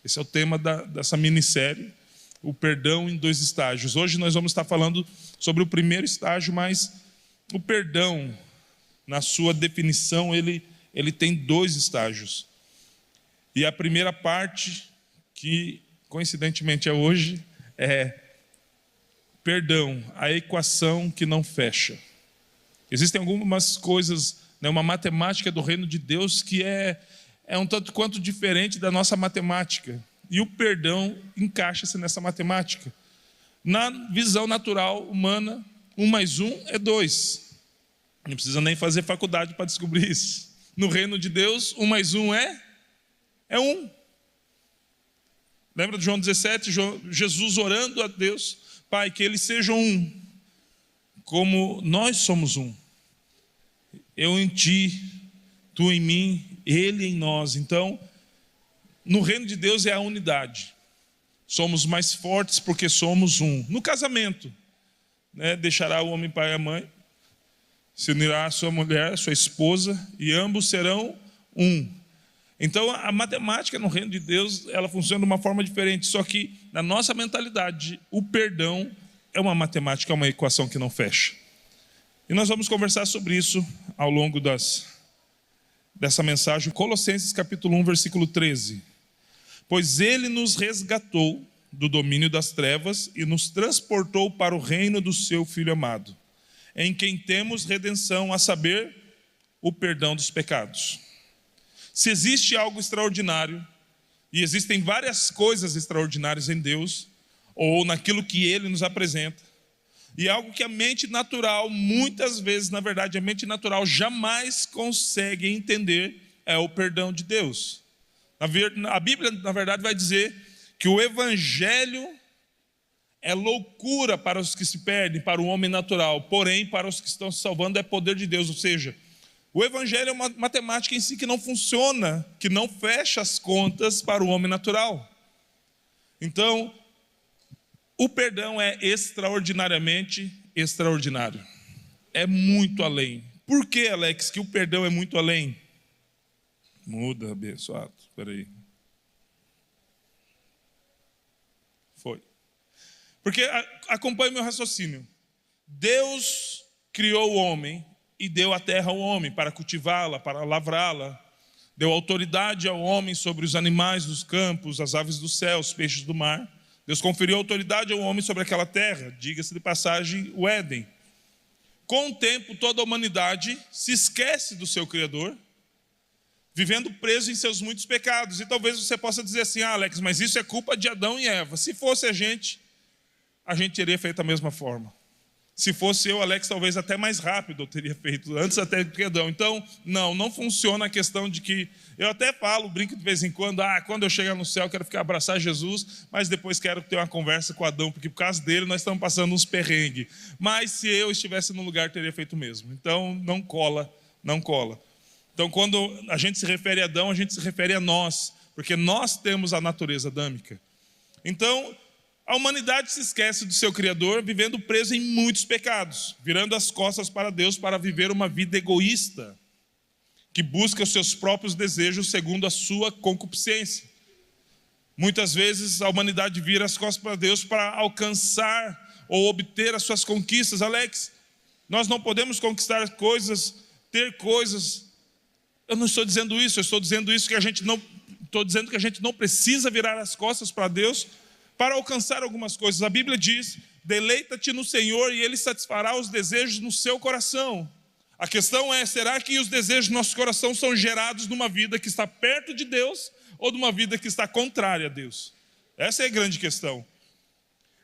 Esse é o tema dessa minissérie, o perdão em 2 estágios. Hoje nós vamos estar falando sobre o primeiro estágio, mas o perdão, na sua definição, ele tem 2 estágios. E a primeira parte, que coincidentemente é hoje, é perdão, a equação que não fecha. Existem algumas coisas, uma matemática do reino de Deus que é um tanto quanto diferente da nossa matemática. E o perdão encaixa-se nessa matemática. Na visão natural humana, 1 mais 1 é 2. Não precisa nem fazer faculdade para descobrir isso. No reino de Deus, 1 mais 1 é 1. Lembra de João 17? Jesus orando a Deus: Pai, que eles sejam um, como nós somos um. Eu em ti, tu em mim, ele em nós. Então, no reino de Deus é a unidade. Somos mais fortes porque somos um. No casamento, deixará o homem pai e a mãe, se unirá a sua mulher, a sua esposa, e ambos serão um. Então, a matemática no reino de Deus, ela funciona de uma forma diferente. Só que, na nossa mentalidade, o perdão é uma matemática, é uma equação que não fecha. E nós vamos conversar sobre isso ao longo dessa mensagem. Colossenses capítulo 1, versículo 13. Pois ele nos resgatou do domínio das trevas e nos transportou para o reino do seu Filho amado, em quem temos redenção, a saber, o perdão dos pecados. Se existe algo extraordinário, e existem várias coisas extraordinárias em Deus, ou naquilo que Ele nos apresenta, e algo que a mente natural, muitas vezes, na verdade, a mente natural jamais consegue entender, é o perdão de Deus. A Bíblia, na verdade, vai dizer que o Evangelho é loucura para os que se perdem, para o homem natural, porém, para os que estão se salvando, é poder de Deus. Ou seja, o Evangelho é uma matemática em si que não funciona, que não fecha as contas para o homem natural. Então, o perdão é extraordinariamente extraordinário. É muito além. Por que, Alex, que o perdão é muito além? Muda, abençoado. Espera aí. Foi. Porque, acompanhe meu raciocínio. Deus criou o homem e deu a terra ao homem para cultivá-la, para lavrá-la. Deu autoridade ao homem sobre os animais dos campos, as aves do céu, os peixes do mar. Deus conferiu autoridade ao homem sobre aquela terra, diga-se de passagem, o Éden. Com o tempo, toda a humanidade se esquece do seu Criador, vivendo preso em seus muitos pecados. E talvez você possa dizer assim: Alex, mas isso é culpa de Adão e Eva. Se fosse a gente teria feito da mesma forma. Se fosse eu, Alex, talvez até mais rápido eu teria feito, antes até do que Adão. Então, não funciona a questão de que, eu até falo, brinco de vez em quando, quando eu chegar no céu eu quero abraçar Jesus, mas depois quero ter uma conversa com Adão, porque por causa dele nós estamos passando uns perrengues. Mas se eu estivesse no lugar, teria feito o mesmo. Então, não cola. Então, quando a gente se refere a Adão, a gente se refere a nós, porque nós temos a natureza adâmica. Então, a humanidade se esquece do seu Criador, vivendo preso em muitos pecados, virando as costas para Deus para viver uma vida egoísta, que busca os seus próprios desejos segundo a sua concupiscência. Muitas vezes a humanidade vira as costas para Deus para alcançar ou obter as suas conquistas. Alex, nós não podemos conquistar coisas, ter coisas. Eu não estou dizendo isso, eu estou dizendo isso que a gente não precisa virar as costas para Deus para alcançar algumas coisas. A Bíblia diz: deleita-te no Senhor e Ele satisfará os desejos no seu coração. A questão é, será que os desejos do nosso coração são gerados numa vida que está perto de Deus ou numa vida que está contrária a Deus? Essa é a grande questão.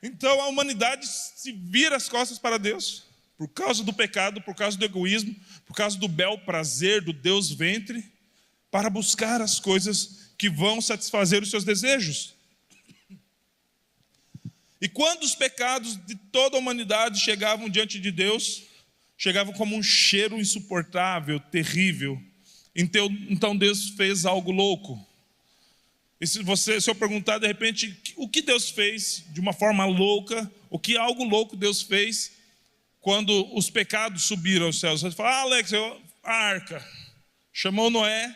Então a humanidade se vira as costas para Deus, por causa do pecado, por causa do egoísmo, por causa do bel prazer do Deus ventre, para buscar as coisas que vão satisfazer os seus desejos. E quando os pecados de toda a humanidade chegavam diante de Deus, chegavam como um cheiro insuportável, terrível. Então Deus fez algo louco. E se eu perguntar de repente, o que Deus fez de uma forma louca, algo louco Deus fez quando os pecados subiram aos céus? Você fala: Alex, a arca. Chamou Noé,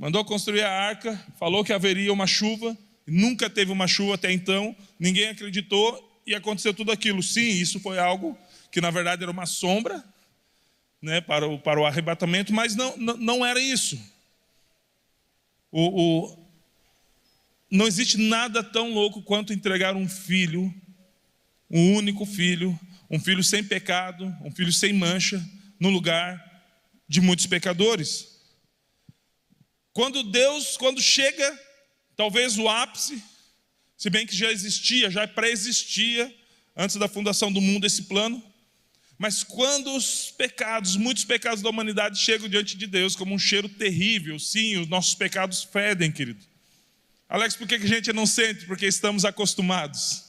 mandou construir a arca, falou que haveria uma chuva, nunca teve uma chuva até então, ninguém acreditou e aconteceu tudo aquilo. Sim, isso foi algo que na verdade era uma sombra, né, para o arrebatamento, mas não era isso. Não existe nada tão louco quanto entregar um filho, um único filho, um filho sem pecado, um filho sem mancha, no lugar de muitos pecadores. Quando chega, talvez o ápice, se bem que já existia, já pré-existia, antes da fundação do mundo, esse plano, mas quando os pecados, muitos pecados da humanidade chegam diante de Deus como um cheiro terrível, sim, os nossos pecados fedem, querido. Alex, por que a gente não sente? Porque estamos acostumados.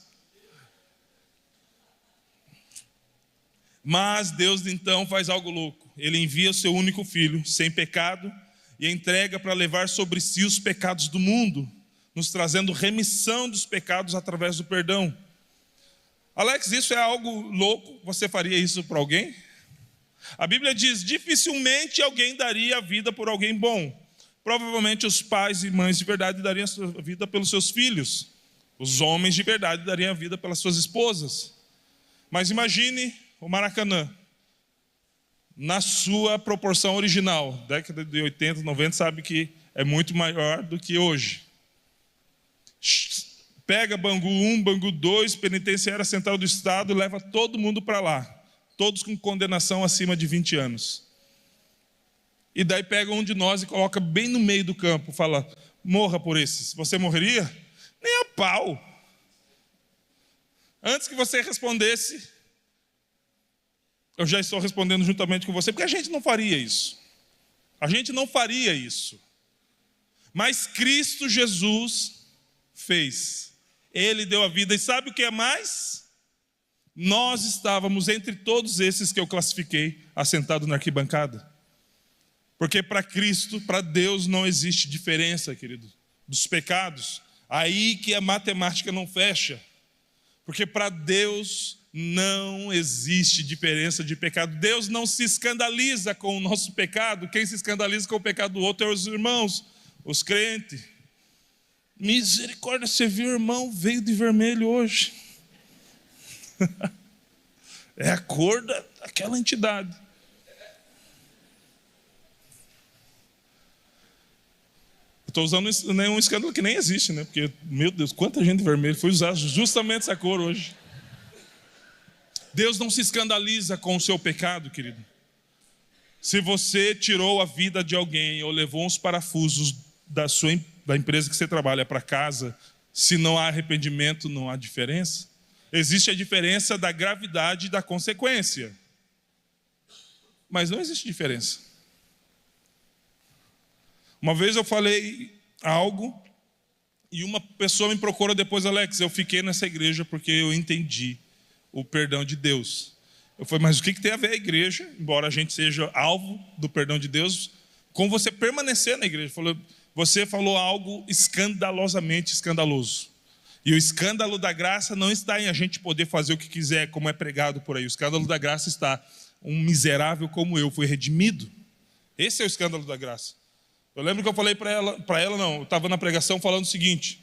Mas Deus então faz algo louco. Ele envia o seu único filho, sem pecado, e entrega para levar sobre si os pecados do mundo, nos trazendo remissão dos pecados através do perdão. Alex, isso é algo louco? Você faria isso para alguém? A Bíblia diz, dificilmente alguém daria a vida por alguém bom. Provavelmente os pais e mães de verdade dariam a sua vida pelos seus filhos. Os homens de verdade dariam a vida pelas suas esposas. Mas imagine o Maracanã, na sua proporção original, década de 80, 90, sabe que é muito maior do que hoje. Pega Bangu 1, Bangu 2, Penitenciária Central do Estado e leva todo mundo para lá. Todos com condenação acima de 20 anos. E daí pega um de nós e coloca bem no meio do campo, fala, morra por esses. Você morreria? Nem a pau. Antes que você respondesse, eu já estou respondendo juntamente com você, porque a gente não faria isso. A gente não faria isso. Mas Cristo Jesus fez. Ele deu a vida. E sabe o que é mais? Nós estávamos entre todos esses que eu classifiquei, assentado na arquibancada. Porque para Cristo, para Deus, não existe diferença, querido, dos pecados. Aí que a matemática não fecha. Porque para Deus não existe diferença de pecado. Deus não se escandaliza com o nosso pecado. Quem se escandaliza com o pecado do outro é os irmãos, os crentes. Misericórdia, você viu o irmão, veio de vermelho hoje. É a cor daquela entidade. Estou usando um escândalo que nem existe, né? Porque, meu Deus, quanta gente vermelha foi usar justamente essa cor hoje. Deus não se escandaliza com o seu pecado, querido. Se você tirou a vida de alguém ou levou uns parafusos da empresa que você trabalha para casa, se não há arrependimento, não há diferença. Existe a diferença da gravidade e da consequência. Mas não existe diferença. Uma vez eu falei algo e uma pessoa me procurou depois, Alex, eu fiquei nessa igreja porque eu entendi o perdão de Deus. Eu falei, mas o que tem a ver a igreja, embora a gente seja alvo do perdão de Deus, com você permanecer na igreja? Você falou algo escandalosamente escandaloso. E o escândalo da graça não está em a gente poder fazer o que quiser, como é pregado por aí. O escândalo da graça está, um miserável como eu fui redimido. Esse é o escândalo da graça. Eu lembro que eu falei para ela não, eu estava na pregação falando o seguinte,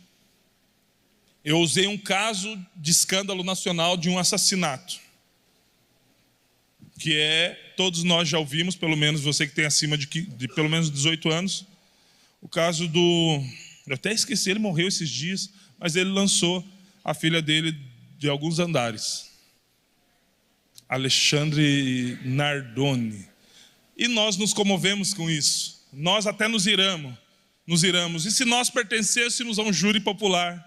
eu usei um caso de escândalo nacional de um assassinato, que todos nós já ouvimos, pelo menos você que tem acima de pelo menos 18 anos, o caso eu até esqueci, ele morreu esses dias, mas ele lançou a filha dele de alguns andares, Alexandre Nardoni, e nós nos comovemos com isso, nós até nos iramos, e se nós pertencêssemos a um júri popular,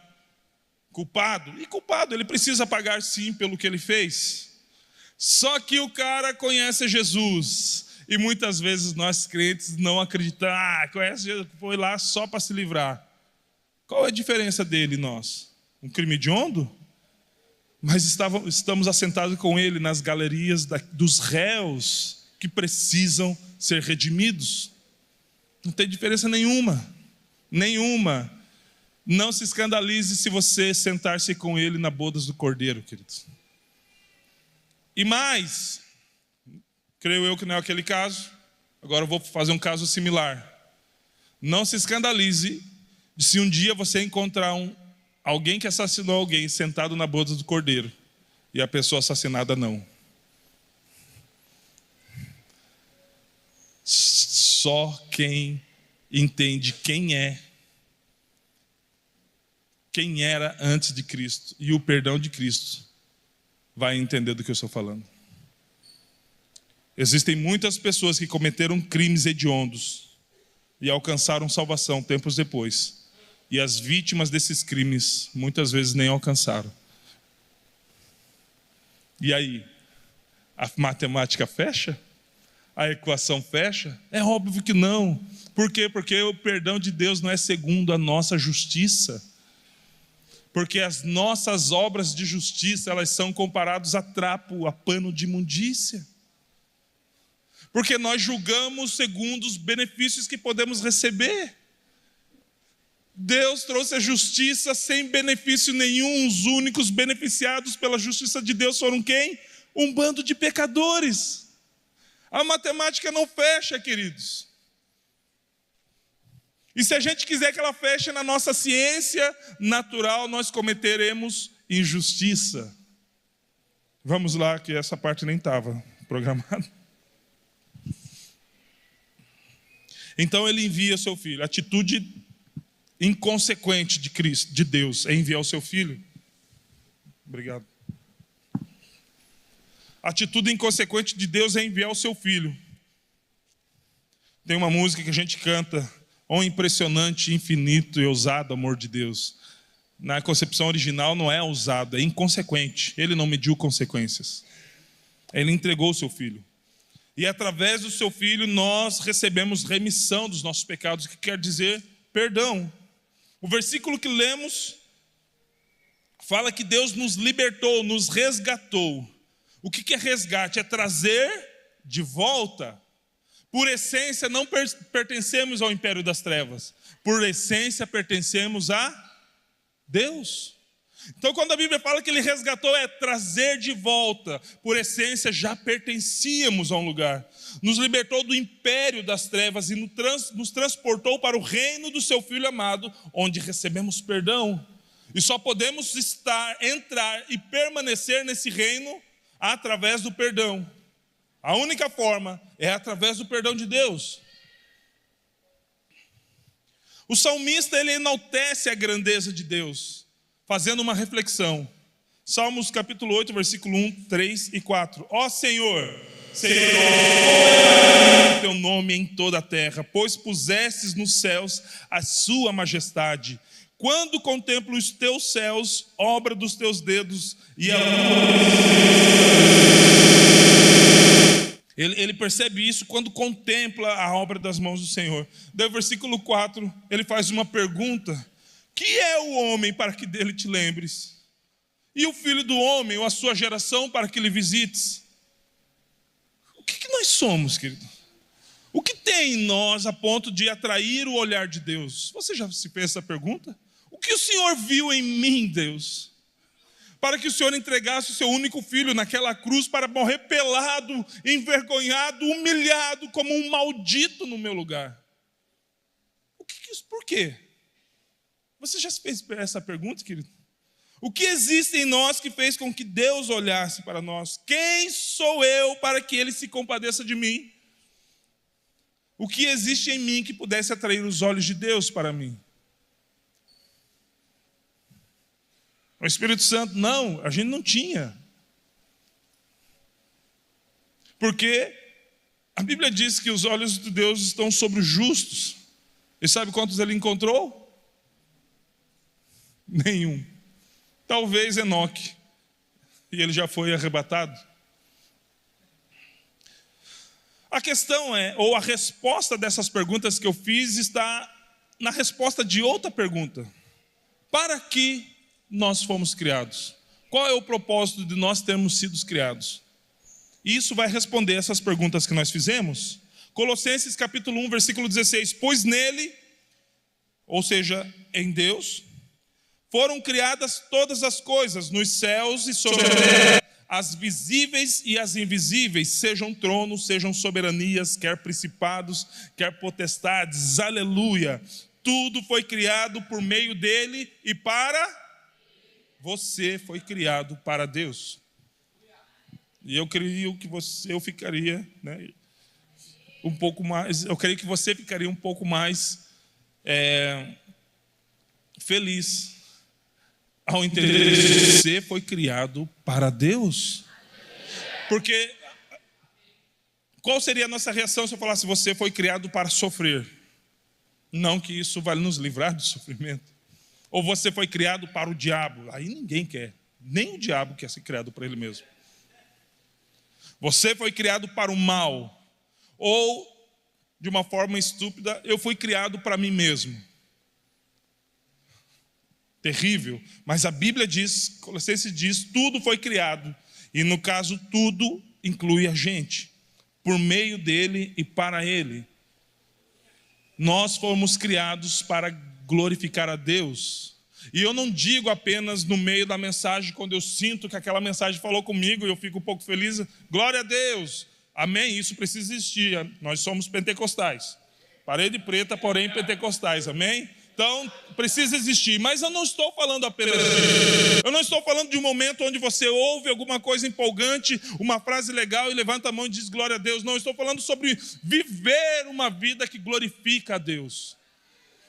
culpado, ele precisa pagar sim pelo que ele fez, só que o cara conhece Jesus, e muitas vezes nós crentes não acreditamos, conhece Jesus, foi lá só para se livrar. Qual é a diferença dele e nós? Um crime hediondo? Mas estamos assentados com ele nas galerias dos réus que precisam ser redimidos. Não tem diferença nenhuma. Não se escandalize se você sentar-se com ele na bodas do Cordeiro, queridos. E mais, creio eu que não é aquele caso, agora eu vou fazer um caso similar. Não se escandalize se um dia você encontrar alguém que assassinou alguém sentado na boda do cordeiro e a pessoa assassinada não. Só quem entende quem era antes de Cristo e o perdão de Cristo vai entender do que eu estou falando. Existem muitas pessoas que cometeram crimes hediondos e alcançaram salvação tempos depois. E as vítimas desses crimes muitas vezes nem alcançaram. E aí? A matemática fecha? A equação fecha? É óbvio que não. Por quê? Porque o perdão de Deus não é segundo a nossa justiça. Porque as nossas obras de justiça, elas são comparadas a trapo, a pano de imundícia. Porque nós julgamos segundo os benefícios que podemos receber. Deus trouxe a justiça sem benefício nenhum. Os únicos beneficiados pela justiça de Deus foram quem? Um bando de pecadores. A matemática não fecha, queridos. E se a gente quiser que ela feche na nossa ciência natural, nós cometeremos injustiça. Vamos lá, que essa parte nem estava programada. Então ele envia seu filho. A atitude inconsequente de Cristo, de Deus, é enviar o seu filho. Obrigado. A atitude inconsequente de Deus é enviar o seu filho. Tem uma música que a gente canta: "Oh, impressionante, infinito e ousado amor de Deus". Na concepção original não é ousado, é inconsequente. Ele não mediu consequências. Ele entregou o seu filho. E através do seu filho nós recebemos remissão dos nossos pecados, que quer dizer perdão. O versículo que lemos fala que Deus nos libertou, nos resgatou. O que é resgate? É trazer de volta. Por essência não pertencemos ao império das trevas. Por essência pertencemos a Deus. Então quando a Bíblia fala que ele resgatou, é trazer de volta. Por essência já pertencíamos a um lugar. Nos libertou do império das trevas e nos transportou para o reino do seu Filho amado, onde recebemos perdão. E só podemos entrar e permanecer nesse reino através do perdão. A única forma é através do perdão de Deus. O salmista, ele enaltece a grandeza de Deus, fazendo uma reflexão. Salmos capítulo 8, versículo 1, 3 e 4. Ó Senhor, é teu nome em toda a terra, pois pusestes nos céus a sua majestade. Quando contemplo os teus céus, obra dos teus dedos, e a Ele percebe isso quando contempla a obra das mãos do Senhor. Daí o versículo 4, ele faz uma pergunta: que é o homem para que dele te lembres? E o filho do homem, ou a sua geração, para que lhe visites? O que nós somos, querido? O que tem em nós a ponto de atrair o olhar de Deus? Você já se fez essa pergunta? O que o Senhor viu em mim, Deus? Para que o Senhor entregasse o seu único filho naquela cruz para morrer pelado, envergonhado, humilhado, como um maldito no meu lugar. Por quê? Você já se fez essa pergunta, querido? O que existe em nós que fez com que Deus olhasse para nós? Quem sou eu para que Ele se compadeça de mim? O que existe em mim que pudesse atrair os olhos de Deus para mim? O Espírito Santo, não, a gente não tinha. Porque a Bíblia diz que os olhos de Deus estão sobre os justos. E sabe quantos ele encontrou? Nenhum. Talvez Enoque. E ele já foi arrebatado. A questão é, ou a resposta dessas perguntas que eu fiz está na resposta de outra pergunta. Para que nós fomos criados? Qual é o propósito de nós termos sido criados? E isso vai responder essas perguntas que nós fizemos. Colossenses capítulo 1, versículo 16. Pois nele, ou seja, em Deus, foram criadas todas as coisas, nos céus e sobre a terra, as visíveis e as invisíveis, sejam tronos, sejam soberanias, quer principados, quer potestades, aleluia. Tudo foi criado por meio dele e para... Você foi criado para Deus. E eu creio que eu ficaria, né, um pouco mais, eu creio que você ficaria um pouco mais feliz ao entender que você foi criado para Deus. Porque qual seria a nossa reação se eu falasse você foi criado para sofrer? Não que isso vai nos livrar do sofrimento. Ou você foi criado para o diabo? Aí ninguém quer. Nem o diabo quer ser criado para ele mesmo. Você foi criado para o mal. Ou, de uma forma estúpida, eu fui criado para mim mesmo. Terrível. Mas a Bíblia diz, Colossenses diz, tudo foi criado. E no caso, tudo inclui a gente. Por meio dele e para ele. Nós fomos criados para glorificar a Deus. E eu não digo apenas no meio da mensagem, quando eu sinto que aquela mensagem falou comigo e eu fico um pouco feliz, glória a Deus, amém, isso precisa existir, nós somos pentecostais, parede preta, porém pentecostais, amém? Então, precisa existir, mas eu não estou falando apenas disso. Eu não estou falando de um momento onde você ouve alguma coisa empolgante, uma frase legal e levanta a mão e diz glória a Deus. Não, eu estou falando sobre viver uma vida que glorifica a Deus.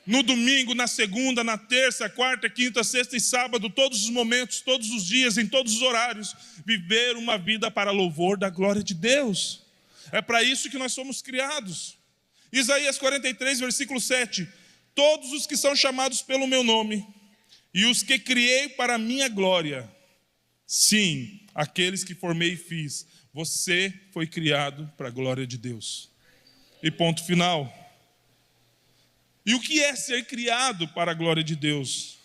No domingo, na segunda, na terça, quarta, quinta, sexta e sábado, todos os momentos, todos os dias, em todos os horários, viver uma vida para louvor da glória de Deus. É para isso que nós somos criados. Isaías 43, versículo 7. Todos os que são chamados pelo meu nome, e os que criei para a minha glória, sim, aqueles que formei e fiz, você foi criado para a glória de Deus. E ponto final. E o que é ser criado para a glória de Deus?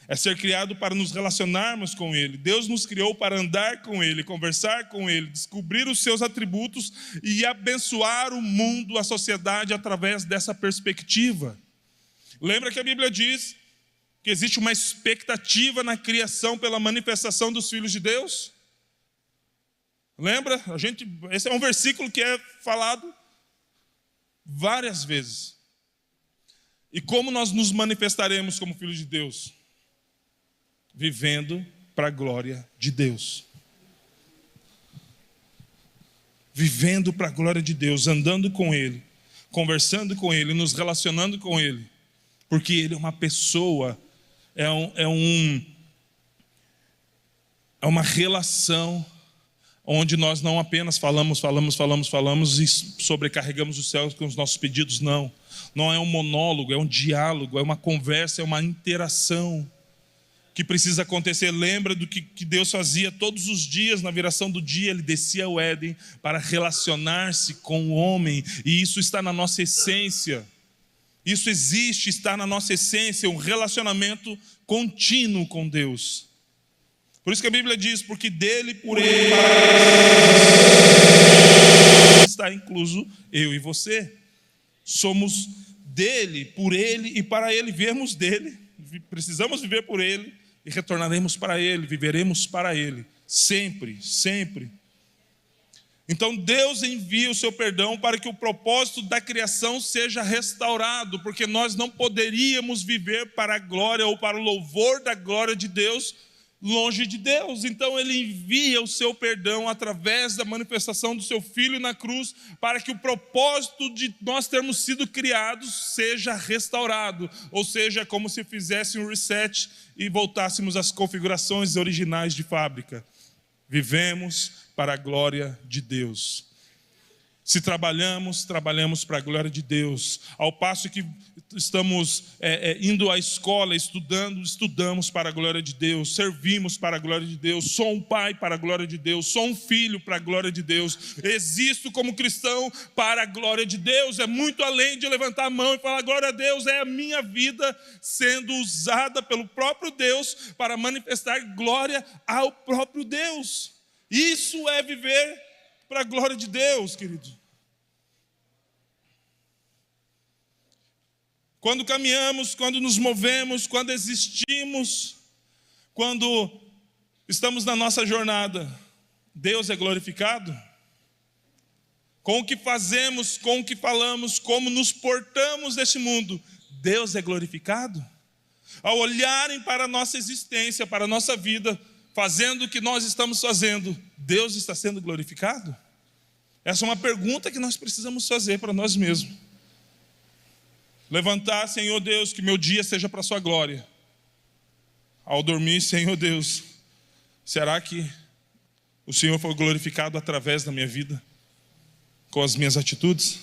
É ser criado para nos relacionarmos com Ele. Deus nos criou para andar com Ele, conversar com Ele, descobrir os seus atributos e abençoar o mundo, a sociedade, através dessa perspectiva. Lembra que a Bíblia diz que existe uma expectativa na criação pela manifestação dos filhos de Deus? Lembra? Esse é um versículo que é falado várias vezes. E como nós nos manifestaremos como filhos de Deus? Vivendo para a glória de Deus. Vivendo para a glória de Deus, andando com Ele, conversando com Ele, nos relacionando com Ele. Porque Ele é uma pessoa, é uma relação onde nós não apenas falamos e sobrecarregamos os céus com os nossos pedidos, não. Não é um monólogo, é um diálogo, é uma conversa, é uma interação que precisa acontecer. Lembra do que Deus fazia todos os dias, na viração do dia, Ele descia ao Éden para relacionar-se com o homem, e isso está na nossa essência. Isso existe, está na nossa essência, um relacionamento contínuo com Deus. Por isso que a Bíblia diz, porque dele, por ele, para ele, está incluso eu e você. Somos dele, por ele e para ele, viemos dele, precisamos viver por ele e retornaremos para ele, viveremos para ele, sempre, sempre. Então Deus envia o seu perdão para que o propósito da criação seja restaurado, porque nós não poderíamos viver para a glória ou para o louvor da glória de Deus longe de Deus. Então Ele envia o seu perdão através da manifestação do seu Filho na cruz, para que o propósito de nós termos sido criados seja restaurado, ou seja, como se fizesse um reset e voltássemos às configurações originais de fábrica. Vivemos para a glória de Deus. Se trabalhamos para a glória de Deus. Ao passo que estamos indo à escola, estudamos para a glória de Deus, servimos para a glória de Deus, sou um pai para a glória de Deus, sou um filho para a glória de Deus, existo como cristão para a glória de Deus. É muito além de levantar a mão e falar glória a Deus, é a minha vida sendo usada pelo próprio Deus para manifestar glória ao próprio Deus. Isso é viver para a glória de Deus, querido. Quando caminhamos, quando nos movemos, quando existimos, quando estamos na nossa jornada, Deus é glorificado? Com o que fazemos, com o que falamos, como nos portamos neste mundo, Deus é glorificado? Ao olharem para a nossa existência, para a nossa vida, fazendo o que nós estamos fazendo, Deus está sendo glorificado? Essa é uma pergunta que nós precisamos fazer para nós mesmos. Levantar, Senhor Deus, que meu dia seja para a sua glória. Ao dormir, Senhor Deus, será que o Senhor foi glorificado através da minha vida, com as minhas atitudes?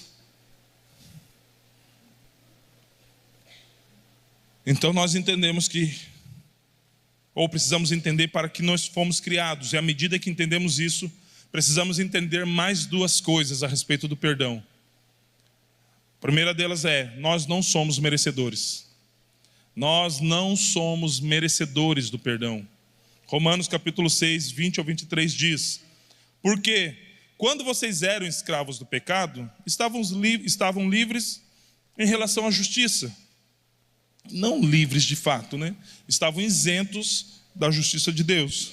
Então nós entendemos que, ou precisamos entender para que nós fomos criados, e à medida que entendemos isso, precisamos entender mais duas coisas a respeito do perdão. A primeira delas é: nós não somos merecedores. Nós não somos merecedores do perdão. Romanos capítulo 6, 20 ao 23 diz: porque quando vocês eram escravos do pecado, estavam livres em relação à justiça. Não livres de fato, né? Estavam isentos da justiça de Deus.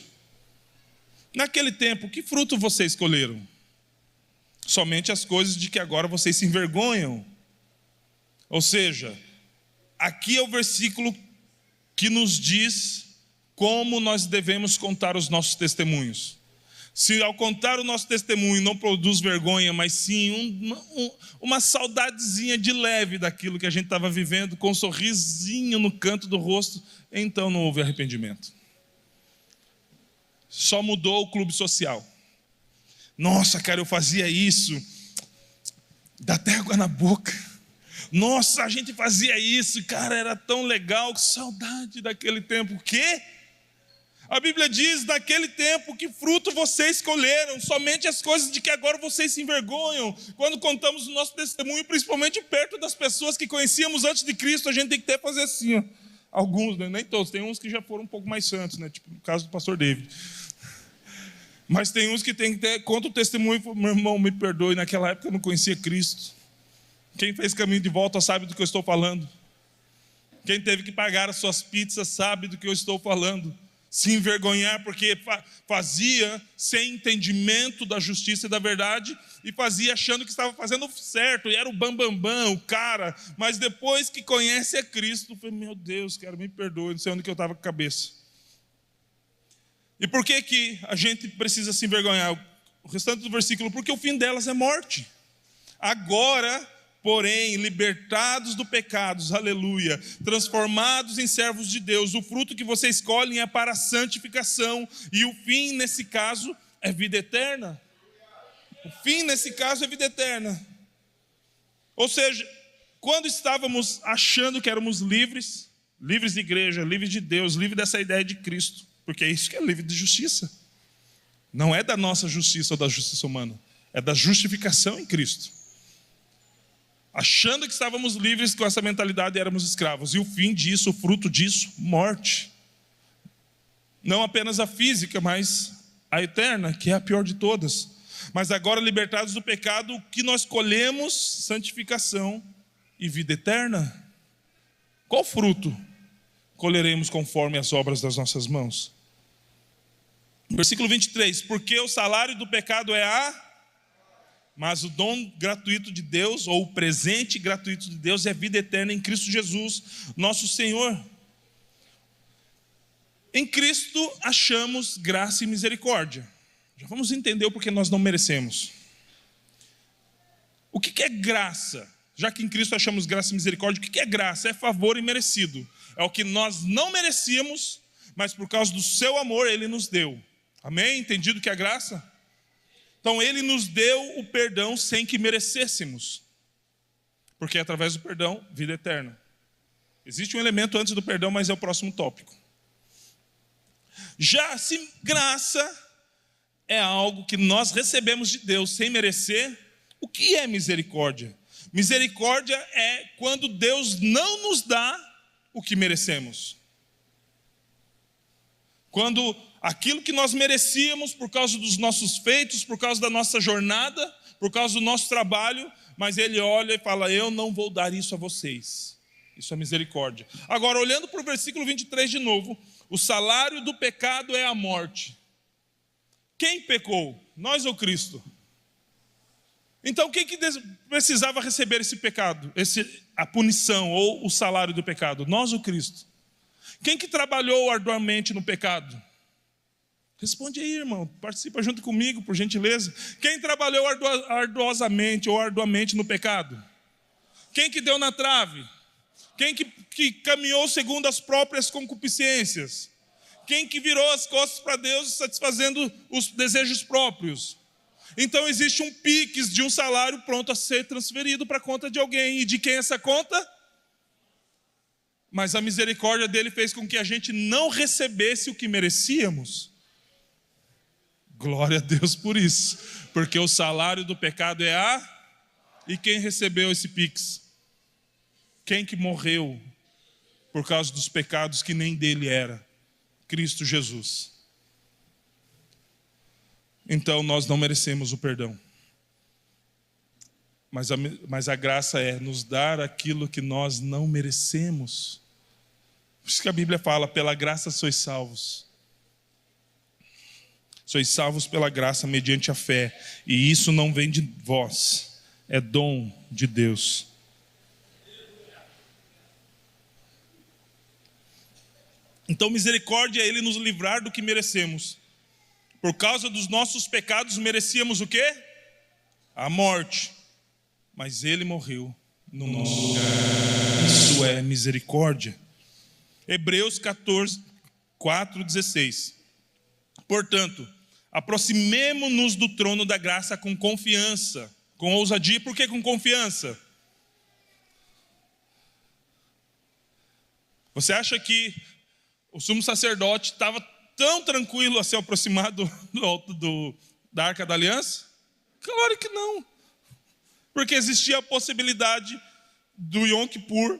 Naquele tempo, que fruto vocês colheram? Somente as coisas de que agora vocês se envergonham. Ou seja, aqui é o versículo que nos diz como nós devemos contar os nossos testemunhos. Se ao contar o nosso testemunho não produz vergonha, mas sim uma saudadezinha de leve daquilo que a gente estava vivendo, com um sorrisinho no canto do rosto, então não houve arrependimento. Só mudou o clube social. Nossa, cara, eu fazia isso, dá até água na boca. Nossa, a gente fazia isso, cara, era tão legal, que saudade daquele tempo. O quê? A Bíblia diz: naquele tempo, que fruto vocês colheram? Somente as coisas de que agora vocês se envergonham. Quando contamos o nosso testemunho, principalmente perto das pessoas que conhecíamos antes de Cristo, a gente tem que até fazer assim, ó. Alguns, né? Nem todos, tem uns que já foram um pouco mais santos, né? Tipo no caso do pastor David. Mas tem uns que tem que ter, conta o testemunho: meu irmão, me perdoe, naquela época eu não conhecia Cristo. Quem fez caminho de volta sabe do que eu estou falando. Quem teve que pagar as suas pizzas sabe do que eu estou falando. Se envergonhar porque fazia sem entendimento da justiça e da verdade, e fazia achando que estava fazendo certo, e era o bambambam, o cara. Mas depois que conhece a Cristo, foi: meu Deus, cara, me perdoe, não sei onde que eu estava com a cabeça. E por que a gente precisa se envergonhar? O restante do versículo: porque o fim delas é morte. Agora, porém, libertados do pecado, aleluia, transformados em servos de Deus, o fruto que vocês escolhem é para a santificação, e o fim, nesse caso, é vida eterna. O fim, nesse caso, é vida eterna. Ou seja, quando estávamos achando que éramos livres de igreja, livres de Deus, livres dessa ideia de Cristo, porque é isso que é livre de justiça. Não é da nossa justiça ou da justiça humana, é da justificação em Cristo. Achando que estávamos livres, com essa mentalidade éramos escravos. E o fim disso, o fruto disso, morte. Não apenas a física, mas a eterna, que é a pior de todas. Mas agora, libertados do pecado, o que nós colhemos? Santificação e vida eterna. Qual fruto colheremos conforme as obras das nossas mãos? Versículo 23: porque o salário do pecado é mas o dom gratuito de Deus, ou o presente gratuito de Deus, é vida eterna em Cristo Jesus, nosso Senhor. Em Cristo achamos graça e misericórdia. Já vamos entender o porquê nós não merecemos. O que é graça? Já que em Cristo achamos graça e misericórdia, o que é graça? É favor imerecido. É o que nós não merecíamos, mas por causa do seu amor Ele nos deu. Amém? Entendido o que é graça? Então Ele nos deu o perdão sem que merecêssemos, porque é através do perdão, vida eterna. Existe um elemento antes do perdão, mas é o próximo tópico. Já se graça é algo que nós recebemos de Deus sem merecer, o que é misericórdia? Misericórdia é quando Deus não nos dá o que merecemos. Quando aquilo que nós merecíamos por causa dos nossos feitos, por causa da nossa jornada, por causa do nosso trabalho, mas Ele olha e fala: eu não vou dar isso a vocês. Isso é misericórdia. Agora, olhando para o versículo 23 de novo: o salário do pecado é a morte. Quem pecou? Nós ou Cristo? Então quem que precisava receber esse pecado? A punição ou o salário do pecado? Nós ou Cristo? Quem que trabalhou arduamente no pecado? Responde aí, irmão. Participa junto comigo, por gentileza. Quem trabalhou arduosamente ou arduamente no pecado? Quem que deu na trave? Quem que caminhou segundo as próprias concupiscências? Quem que virou as costas para Deus satisfazendo os desejos próprios? Então existe um piques de um salário pronto a ser transferido para a conta de alguém. E de quem é essa conta? Mas a misericórdia dele fez com que a gente não recebesse o que merecíamos. Glória a Deus por isso. Porque o salário do pecado é E quem recebeu esse pix? Quem que morreu por causa dos pecados que nem dele era? Cristo Jesus. Então nós não merecemos o perdão. Mas a graça é nos dar aquilo que nós não merecemos. Por isso que a Bíblia fala, pela graça sois salvos. Sois salvos pela graça mediante a fé. E isso não vem de vós, é dom de Deus. Então misericórdia é Ele nos livrar do que merecemos. Por causa dos nossos pecados merecíamos o quê? A morte. Mas Ele morreu no nosso lugar. Isso é misericórdia. Hebreus 14, 4, 16. Portanto, aproximemo-nos do trono da graça com confiança, com ousadia. Por que com confiança? Você acha que o sumo sacerdote estava tão tranquilo a se aproximar da Arca da Aliança? Claro que não. Porque existia a possibilidade do Yom Kippur,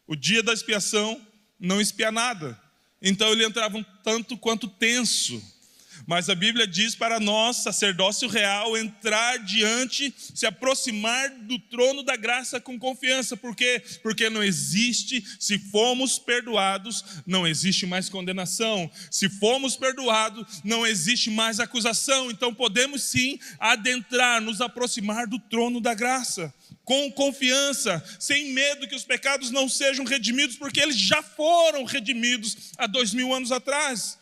o dia da expiação, não expiar nada. Então ele entrava um tanto quanto tenso. Mas a Bíblia diz para nós, sacerdócio real, entrar diante, se aproximar do trono da graça com confiança. Por quê? Porque não existe, se fomos perdoados, não existe mais condenação. Se fomos perdoados, não existe mais acusação. Então podemos sim adentrar, nos aproximar do trono da graça, com confiança, sem medo que os pecados não sejam redimidos, porque eles já foram redimidos há 2000 anos atrás.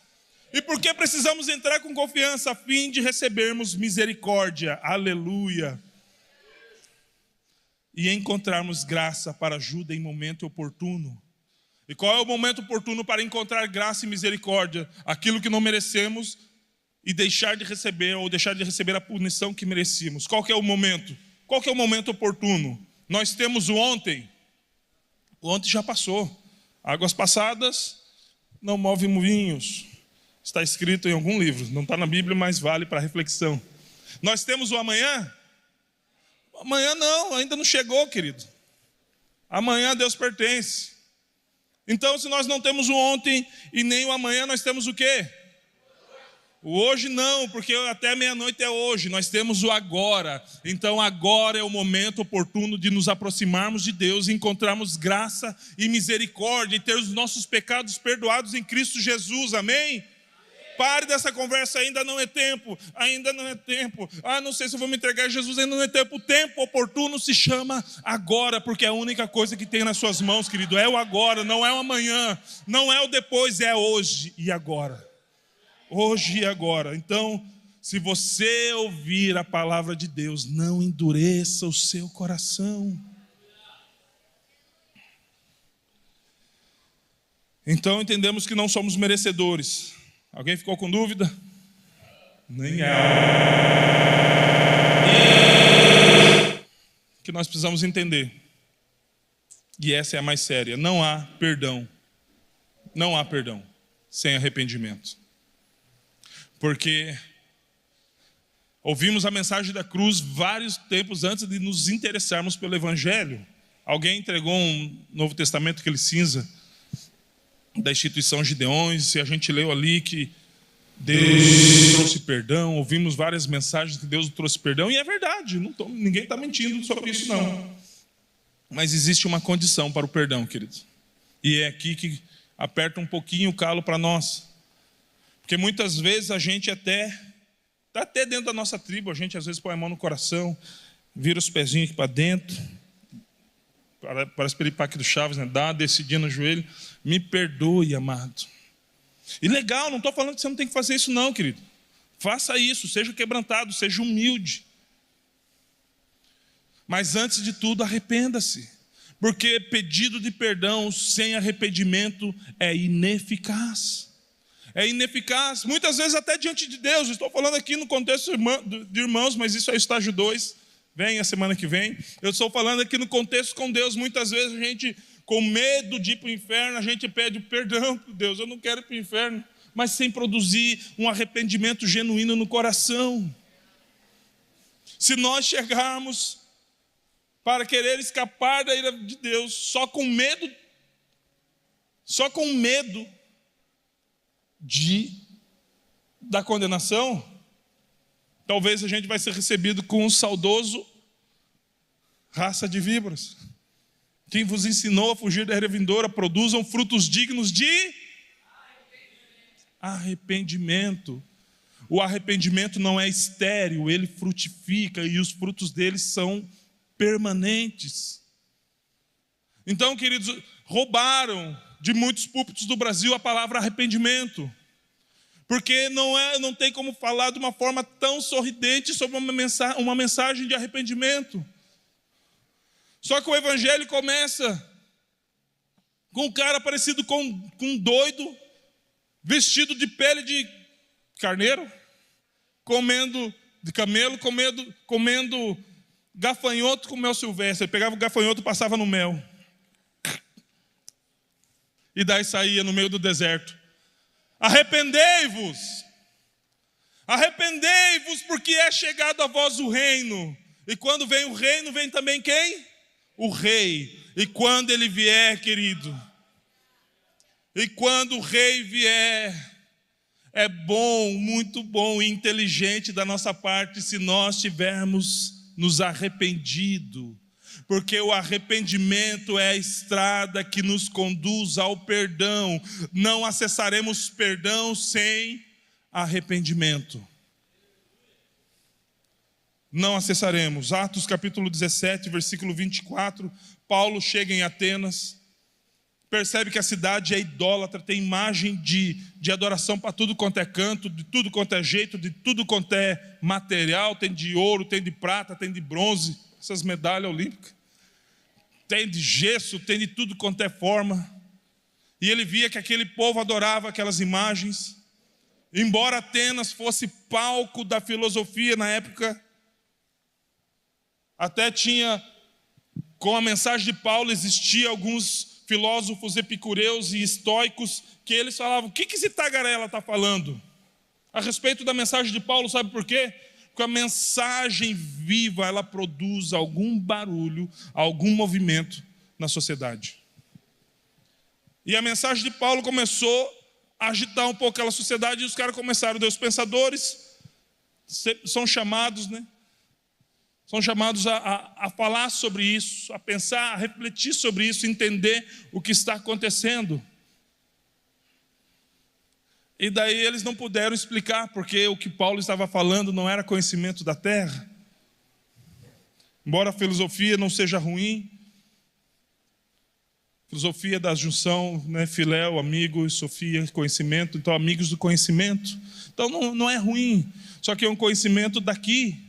E por que precisamos entrar com confiança? A fim de recebermos misericórdia, aleluia, e encontrarmos graça para ajuda em momento oportuno. E qual é o momento oportuno para encontrar graça e misericórdia? Aquilo que não merecemos e deixar de receber, ou deixar de receber a punição que merecíamos. Qual que é o momento? Qual que é o momento oportuno? Nós temos o ontem já passou. Águas passadas não movem moinhos. Está escrito em algum livro, não está na Bíblia, mas vale para reflexão. Nós temos o amanhã? Amanhã não, ainda não chegou, querido. Amanhã a Deus pertence. Então, se nós não temos o ontem e nem o amanhã, nós temos o quê? O hoje não, porque até meia-noite é hoje. Nós temos o agora. Então agora é o momento oportuno de nos aproximarmos de Deus, encontrarmos graça e misericórdia e ter os nossos pecados perdoados em Cristo Jesus, amém? Pare dessa conversa, ainda não é tempo, ainda não é tempo. Não sei se eu vou me entregar a Jesus, ainda não é tempo. O tempo oportuno se chama agora, porque é a única coisa que tem nas suas mãos, querido. É o agora, não é o amanhã, não é o depois, é hoje e agora. Hoje e agora. Então, se você ouvir a palavra de Deus, não endureça o seu coração. Então entendemos que não somos merecedores. Alguém ficou com dúvida? Nem que nós precisamos entender. E essa é a mais séria. Não há perdão. Não há perdão sem arrependimento. Porque ouvimos a mensagem da cruz vários tempos antes de nos interessarmos pelo Evangelho. Alguém entregou um Novo Testamento, aquele cinza, da instituição Gideões, e a gente leu ali que Deus trouxe perdão. Ouvimos várias mensagens que Deus trouxe perdão, e é verdade, ninguém está mentindo sobre isso não. Mas existe uma condição para o perdão, querido. E é aqui que aperta um pouquinho o calo para nós. Porque muitas vezes a gente até Está até dentro da nossa tribo, a gente às vezes põe a mão no coração, vira os pezinhos aqui para dentro, parece Peripaque do Chaves, né? Dá uma descidinha no joelho. Me perdoe, amado. E legal, não estou falando que você não tem que fazer isso não, querido. Faça isso, seja quebrantado, seja humilde. Mas antes de tudo, arrependa-se. Porque pedido de perdão sem arrependimento é ineficaz. É ineficaz, muitas vezes até diante de Deus. Estou falando aqui no contexto de irmãos, mas isso é estágio 2. Vem a semana que vem. Eu estou falando aqui no contexto com Deus. Muitas vezes a gente, com medo de ir para o inferno, a gente pede perdão para Deus. Eu não quero ir para o inferno, mas sem produzir um arrependimento genuíno no coração. Se nós chegarmos para querer escapar da ira de Deus só com medo da condenação, talvez a gente vai ser recebido com um saudoso raça de víboras. Quem vos ensinou a fugir da ira vindoura, produzam frutos dignos de arrependimento. O arrependimento não é estéril, ele frutifica e os frutos dele são permanentes. Então, queridos, roubaram de muitos púlpitos do Brasil a palavra arrependimento, porque não tem como falar de uma forma tão sorridente sobre uma mensagem de arrependimento. Só que o evangelho começa com um cara parecido com um doido, vestido de pele de carneiro, comendo de camelo, comendo gafanhoto com mel silvestre. Ele pegava o gafanhoto e passava no mel. E daí saía no meio do deserto. Arrependei-vos, porque é chegado a vós o reino. E quando vem o reino, vem também quem? O rei. E quando ele vier, querido, e quando o rei vier, é bom, muito bom e inteligente da nossa parte se nós tivermos nos arrependido, porque o arrependimento é a estrada que nos conduz ao perdão. Não acessaremos perdão sem arrependimento. Não acessaremos. Atos capítulo 17, versículo 24, Paulo chega em Atenas, percebe que a cidade é idólatra, tem imagem de adoração para tudo quanto é canto, de tudo quanto é jeito, de tudo quanto é material, tem de ouro, tem de prata, tem de bronze, essas medalhas olímpicas, tem de gesso, tem de tudo quanto é forma. E ele via que aquele povo adorava aquelas imagens. Embora Atenas fosse palco da filosofia na época, até tinha, com a mensagem de Paulo, existia alguns filósofos epicureus e estoicos que eles falavam: o que esse tagarela está falando a respeito da mensagem de Paulo? Sabe por quê? Porque a mensagem viva, ela produz algum barulho, algum movimento na sociedade. E a mensagem de Paulo começou a agitar um pouco aquela sociedade, e os caras começaram, os pensadores são chamados, né? São chamados a falar sobre isso, a pensar, a refletir sobre isso, entender o que está acontecendo. E daí eles não puderam explicar, porque o que Paulo estava falando não era conhecimento da terra. Embora a filosofia não seja ruim, filosofia da junção, né, filéu, amigo, e sofia, conhecimento, então amigos do conhecimento. Então não é ruim, só que é um conhecimento daqui.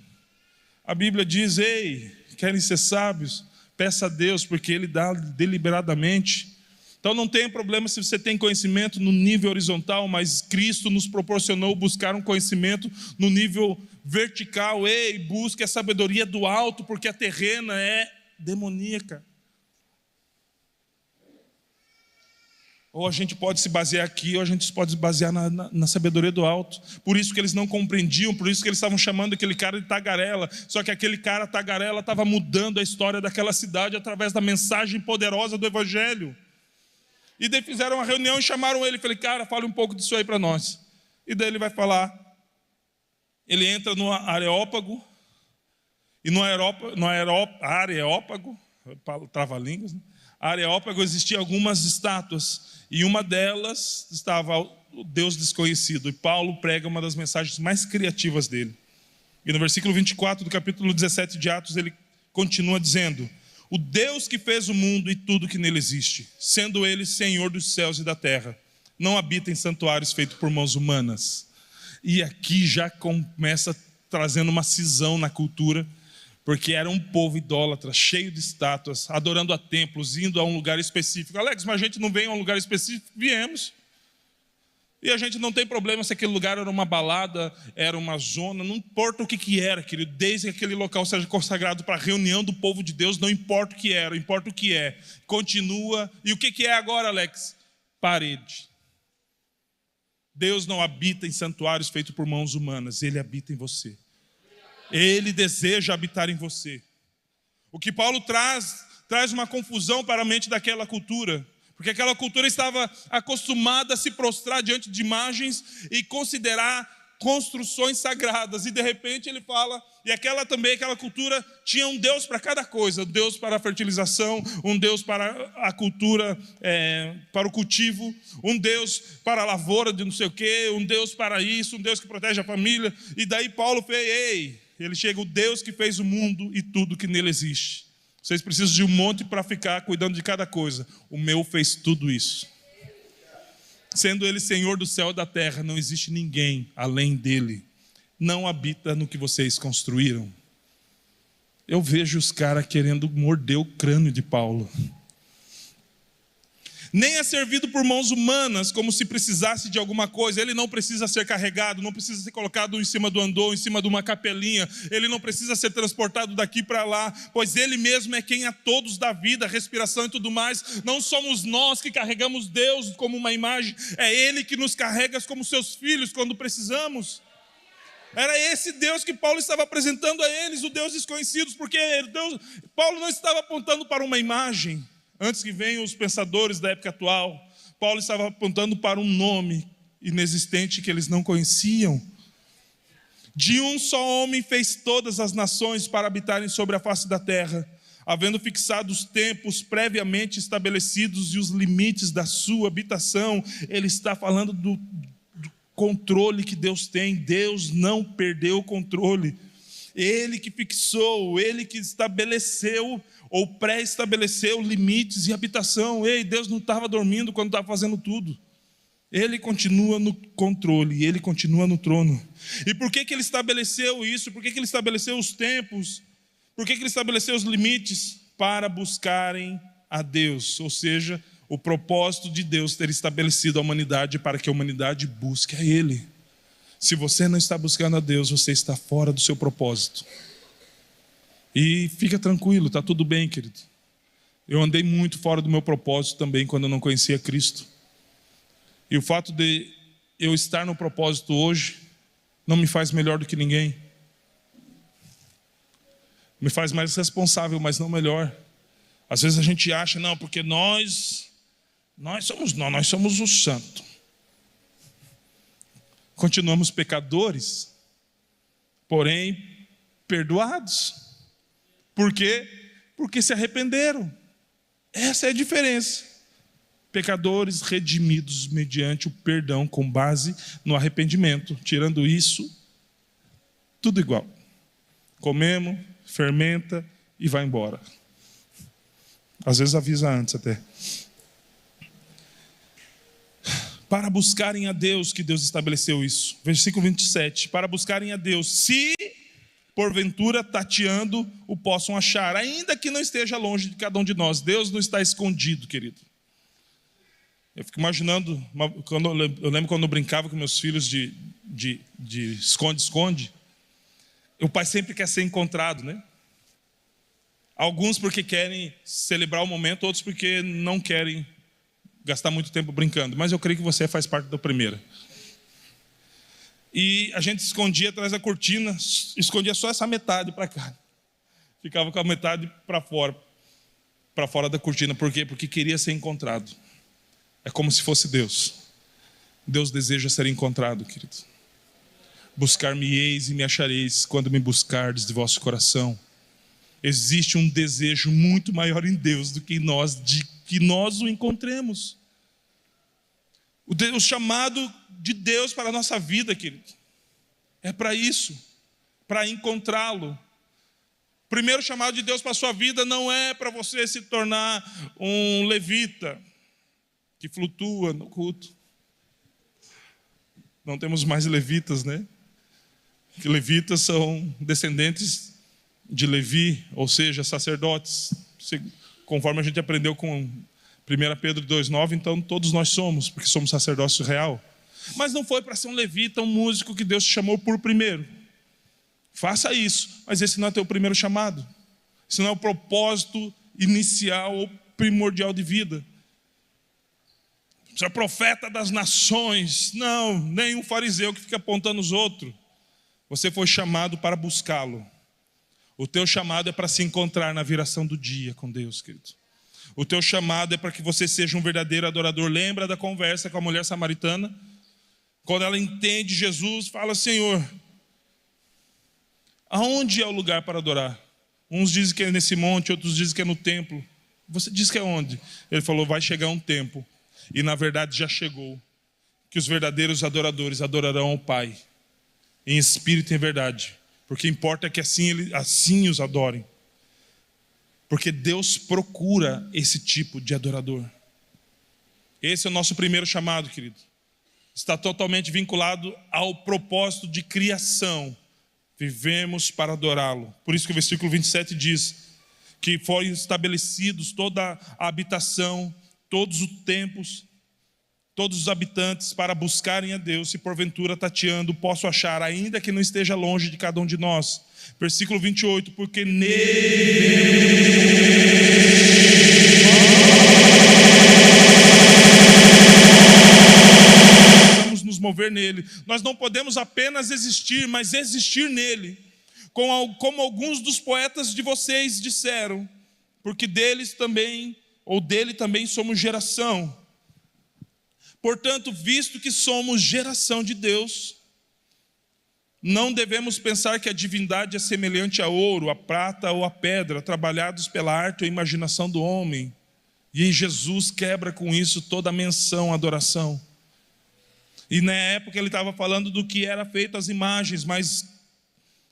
A Bíblia diz: ei, querem ser sábios? Peça a Deus, porque Ele dá deliberadamente. Então não tem problema se você tem conhecimento no nível horizontal, mas Cristo nos proporcionou buscar um conhecimento no nível vertical. Ei, busque a sabedoria do alto, porque a terrena é demoníaca. Ou a gente pode se basear aqui, ou a gente pode se basear na sabedoria do alto. Por isso que eles não compreendiam, por isso que eles estavam chamando aquele cara de tagarela. Só que aquele cara tagarela estava mudando a história daquela cidade através da mensagem poderosa do Evangelho. E daí fizeram uma reunião e chamaram ele. Falei: cara, fale um pouco disso aí para nós. E daí ele vai falar. Ele entra no Areópago. E no Areópago, trava-línguas, né? Areópago existiam algumas estátuas, e uma delas estava o Deus desconhecido, e Paulo prega uma das mensagens mais criativas dele. E no versículo 24 do capítulo 17 de Atos, ele continua dizendo: o Deus que fez o mundo e tudo que nele existe, sendo ele Senhor dos céus e da terra, não habita em santuários feitos por mãos humanas. E aqui já começa trazendo uma cisão na cultura, porque era um povo idólatra, cheio de estátuas, adorando a templos, indo a um lugar específico. Alex, mas a gente não vem a um lugar específico? Viemos. E a gente não tem problema se aquele lugar era uma balada, era uma zona, não importa o que era, querido, desde que aquele local seja consagrado para a reunião do povo de Deus, não importa o que era, importa o que é. Continua. E o que é agora, Alex? Parede. Deus não habita em santuários feitos por mãos humanas, Ele habita em você. Ele deseja habitar em você. O que Paulo traz uma confusão para a mente daquela cultura, porque aquela cultura estava acostumada a se prostrar diante de imagens e considerar construções sagradas, e de repente ele fala, e aquela cultura tinha um Deus para cada coisa, um Deus para a fertilização, um Deus para a cultura, para o cultivo, um Deus para a lavoura de não sei o quê, um Deus para isso, um Deus que protege a família. E daí Paulo fez, ele chega: o Deus que fez o mundo e tudo que nele existe. Vocês precisam de um monte para ficar cuidando de cada coisa, o meu fez tudo isso. Sendo ele Senhor do céu e da terra, não existe ninguém além dele. Não habita no que vocês construíram. Eu vejo os caras querendo morder o crânio de Paulo. Nem é servido por mãos humanas, como se precisasse de alguma coisa. Ele não precisa ser carregado, não precisa ser colocado em cima do andor, em cima de uma capelinha. Ele não precisa ser transportado daqui para lá, pois Ele mesmo é quem a todos dá vida, respiração e tudo mais. Não somos nós que carregamos Deus como uma imagem, é Ele que nos carrega como seus filhos quando precisamos. Era esse Deus que Paulo estava apresentando a eles, o Deus desconhecido, porque Paulo não estava apontando para uma imagem. Antes que venham os pensadores da época atual, Paulo estava apontando para um nome inexistente que eles não conheciam. De um só homem fez todas as nações para habitarem sobre a face da terra, havendo fixado os tempos previamente estabelecidos e os limites da sua habitação. Ele está falando do controle que Deus tem. Deus não perdeu o controle. Ele que fixou, Ele que estabeleceu ou pré-estabeleceu limites e habitação. Ei, Deus não estava dormindo quando estava fazendo tudo. Ele continua no controle, Ele continua no trono. E por que Ele estabeleceu isso? Por que Ele estabeleceu os tempos? Por que Ele estabeleceu os limites? Para buscarem a Deus. Ou seja, o propósito de Deus ter estabelecido a humanidade para que a humanidade busque a Ele. Se você não está buscando a Deus, você está fora do seu propósito. E fica tranquilo, está tudo bem, querido. Eu andei muito fora do meu propósito também quando eu não conhecia Cristo. E o fato de eu estar no propósito hoje não me faz melhor do que ninguém. Me faz mais responsável, mas não melhor. Às vezes a gente acha, não, porque nós somos o santo. Continuamos pecadores, porém perdoados. Por quê? Porque se arrependeram. Essa é a diferença. Pecadores redimidos mediante o perdão com base no arrependimento. Tirando isso, tudo igual. Comemos, fermenta e vai embora. Às vezes avisa antes até. Para buscarem a Deus, que Deus estabeleceu isso. Versículo 27. Para buscarem a Deus, se porventura tateando o possam achar, ainda que não esteja longe de cada um de nós. Deus não está escondido, querido. Eu fico imaginando, eu lembro quando eu brincava com meus filhos de esconde-esconde. O pai sempre quer ser encontrado, né? Alguns porque querem celebrar o momento, outros porque não querem gastar muito tempo brincando. Mas eu creio que você faz parte da primeira. E a gente escondia atrás da cortina, escondia só essa metade para cá. Ficava com a metade para fora da cortina. Por quê? Porque queria ser encontrado. É como se fosse Deus. Deus deseja ser encontrado, querido. Buscar-me-eis e me achareis quando me buscardes de vosso coração. Existe um desejo muito maior em Deus do que nós, de que nós o encontremos. O chamado de Deus para a nossa vida, querido, é para isso. para encontrá-lo. O primeiro chamado de Deus para a sua vida não é para você se tornar um levita que flutua no culto. Não temos mais levitas, né? Que levitas são descendentes de Levi, ou seja, sacerdotes. Conforme a gente aprendeu com 1 Pedro 2,9, então todos nós somos, porque somos sacerdócio real. Mas não foi para ser um levita, um músico que Deus te chamou por primeiro. Faça isso, mas esse não é teu primeiro chamado. Esse não é o propósito inicial ou primordial de vida. Você é profeta das nações. Não, nem um fariseu que fica apontando os outros. Você foi chamado para buscá-lo. O teu chamado é para se encontrar na viração do dia com Deus, querido. O teu chamado é para que você seja um verdadeiro adorador. Lembra da conversa com a mulher samaritana? Quando ela entende Jesus, fala: Senhor, aonde é o lugar para adorar? Uns dizem que é nesse monte, outros dizem que é no templo. Você diz que é onde? Ele falou: vai chegar um tempo, e na verdade já chegou, que os verdadeiros adoradores adorarão ao Pai, em espírito e em verdade. Porque importa que assim os adorem. Porque Deus procura esse tipo de adorador. Esse é o nosso primeiro chamado, querido. Está totalmente vinculado ao propósito de criação. Vivemos para adorá-lo. Por isso que o versículo 27 diz que foram estabelecidos toda a habitação, todos os tempos, todos os habitantes para buscarem a Deus. Se porventura tateando posso achar, ainda que não esteja longe de cada um de nós. Versículo 28, porque nele vamos nos mover nele. Nós não podemos apenas existir, mas existir nele. Como alguns dos poetas de vocês disseram, porque deles também, ou dele também somos geração. Portanto, visto que somos geração de Deus, não devemos pensar que a divindade é semelhante a ouro, a prata ou a pedra, trabalhados pela arte ou imaginação do homem. E em Jesus quebra com isso toda a menção, adoração. E na época ele estava falando do que era feito as imagens, mas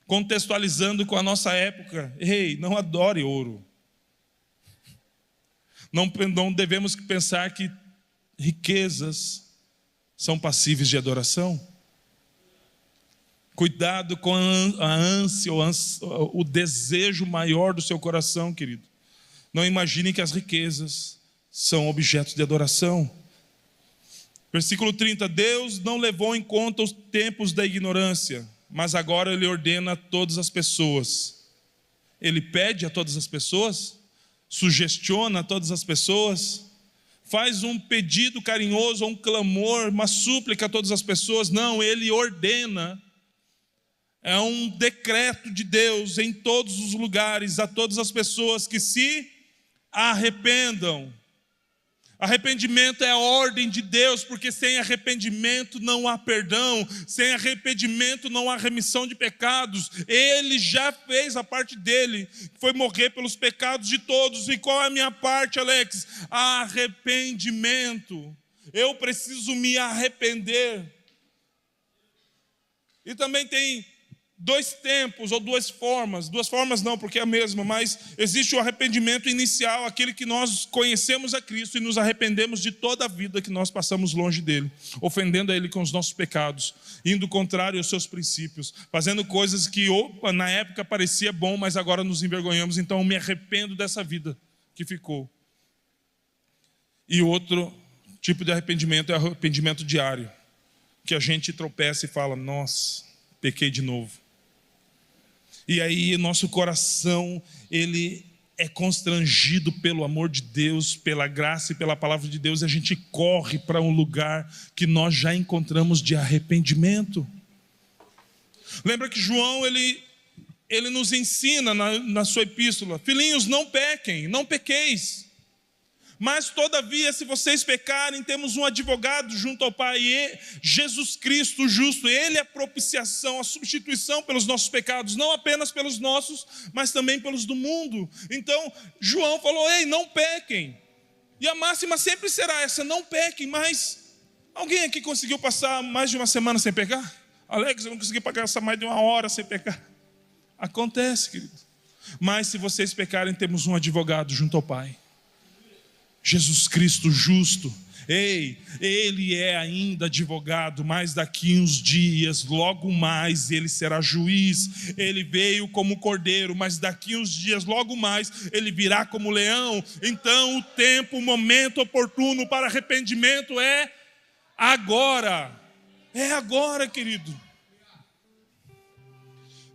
contextualizando com a nossa época: ei, não adore ouro. Não devemos pensar que riquezas são passíveis de adoração. Cuidado com a ânsia, o desejo maior do seu coração, querido. Não imagine que as riquezas são objetos de adoração. Versículo 30, Deus não levou em conta os tempos da ignorância, mas agora Ele ordena a todas as pessoas. Ele pede a todas as pessoas? Sugestiona a todas as pessoas? Faz um pedido carinhoso, um clamor, uma súplica a todas as pessoas? Não, Ele ordena. É um decreto de Deus em todos os lugares, a todas as pessoas que se arrependam. Arrependimento é a ordem de Deus, porque sem arrependimento não há perdão, sem arrependimento não há remissão de pecados. Ele já fez a parte dele, que foi morrer pelos pecados de todos. E qual é a minha parte, Alex? Arrependimento. Eu preciso me arrepender. E também tem dois tempos ou duas formas não, porque é a mesma, mas existe o arrependimento inicial, aquele que nós conhecemos a Cristo e nos arrependemos de toda a vida que nós passamos longe dele, ofendendo a ele com os nossos pecados, indo contrário aos seus princípios, fazendo coisas que na época parecia bom, mas agora nos envergonhamos. Então eu me arrependo dessa vida que ficou. E outro tipo de arrependimento é o arrependimento diário, que a gente tropeça e fala: nossa, pequei de novo. E aí nosso coração, ele é constrangido pelo amor de Deus, pela graça e pela palavra de Deus, e a gente corre para um lugar que nós já encontramos de arrependimento. Lembra que João, ele nos ensina na sua epístola: filhinhos, não pequem, não pequeis. Mas todavia, se vocês pecarem, temos um advogado junto ao Pai, Jesus Cristo justo. Ele é a propiciação, a substituição pelos nossos pecados, não apenas pelos nossos, mas também pelos do mundo. Então João falou: ei, não pequem. E a máxima sempre será essa: não pequem. Mas alguém aqui conseguiu passar mais de uma semana sem pecar? Alex, eu não consegui passar mais de uma hora sem pecar. Acontece, querido. Mas se vocês pecarem, temos um advogado junto ao Pai. Jesus Cristo justo. Ei, Ele é ainda advogado, mas daqui uns dias, logo mais, Ele será juiz. Ele veio como cordeiro, mas daqui uns dias, logo mais, Ele virá como leão. Então o tempo, o momento oportuno para arrependimento é agora. É agora, querido.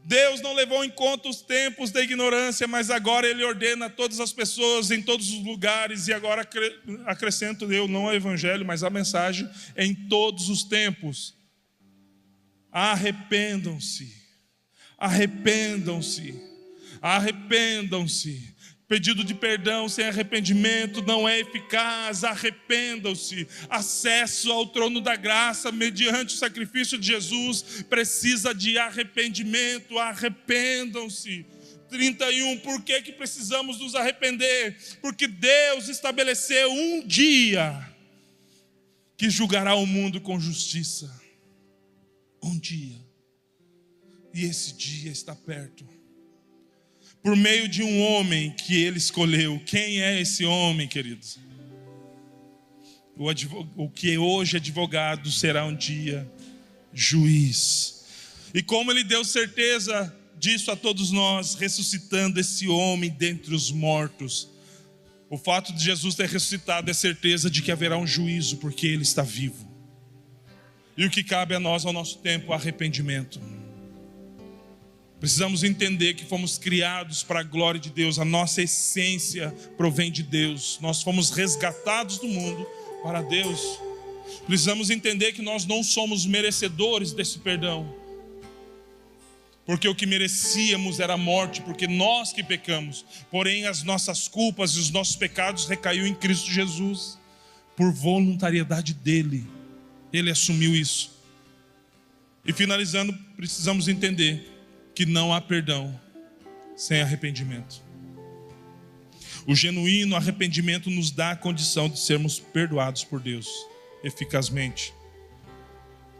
Deus não levou em conta os tempos da ignorância, mas agora Ele ordena a todas as pessoas em todos os lugares, e agora acrescento eu, não ao evangelho, mas a mensagem, em todos os tempos. Arrependam-se, arrependam-se, arrependam-se. Pedido de perdão sem arrependimento não é eficaz. Arrependam-se. Acesso ao trono da graça mediante o sacrifício de Jesus precisa de arrependimento. Arrependam-se. 31, por que precisamos nos arrepender? Porque Deus estabeleceu um dia que julgará o mundo com justiça. Um dia. E esse dia está perto. Por meio de um homem que Ele escolheu. Quem é esse homem, queridos? O que hoje é advogado será um dia juiz. E como Ele deu certeza disso a todos nós, ressuscitando esse homem dentre os mortos. O fato de Jesus ter ressuscitado é certeza de que haverá um juízo, porque Ele está vivo. E o que cabe a nós, ao nosso tempo, arrependimento. Precisamos entender que fomos criados para a glória de Deus. A nossa essência provém de Deus. Nós fomos resgatados do mundo para Deus. Precisamos entender que nós não somos merecedores desse perdão. Porque o que merecíamos era a morte, porque nós que pecamos. Porém, as nossas culpas e os nossos pecados recaiu em Cristo Jesus. Por voluntariedade dEle. Ele assumiu isso. E finalizando, precisamos entender que não há perdão sem arrependimento. O genuíno arrependimento nos dá a condição de sermos perdoados por Deus eficazmente.